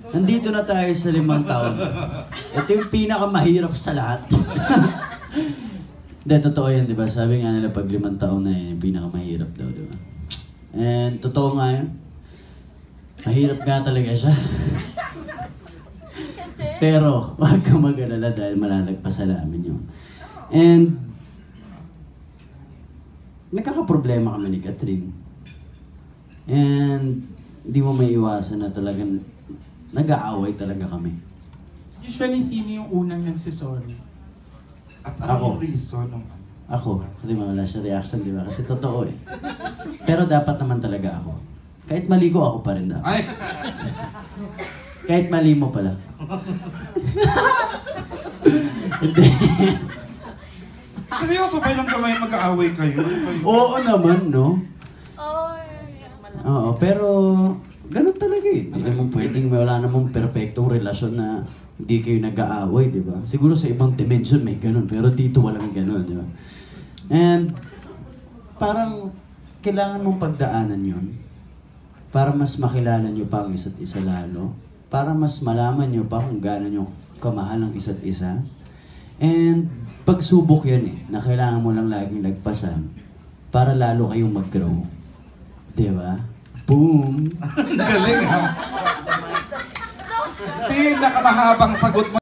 Nandito na tayo sa 5 taon. Ito yung pinakamahirap sa lahat. Hindi, totoo yan, di ba? Sabi nga nila pag 5 taon na yung pinakamahirap daw, di ba? And totoo nga yun. Mahirap nga talaga siya. Pero, huwag kang mag-alala dahil malalagpasan namin yun. And, nagkakaproblema kami ni Catherine. And, hindi mo maiiwasan na talagang nag-aaway talaga kami. Usually, sino yung unang nagsisorry? At ano yung reason ng Ako. Kasi wala siya reaction, di ba? Kasi totoo eh. Pero dapat naman talaga ako. Kahit mali ko, ako pa rin dapat. Ay! Kahit mali mo pala. Hindi. Seryoso ba yung kamay mag-aaway kayo? Oo naman, no? Oo, pero ganun talaga eh. Hindi naman pwedeng wala namang perfectong relasyon na hindi kayo nag-aaway, di ba? Siguro sa ibang dimension may ganun, pero dito walang ganun, di ba? And parang kailangan mong pagdaanan yun para mas makilala nyo pa ang isa't isa lalo. Para mas malaman nyo pa kung gaano nyo kamahal ang isa't isa. And pagsubok yan eh, na kailangan mo lang laging lagpasan para lalo kayong mag-grow. Diba? Boom! Galing ha! Pinakamahabang sagot mo.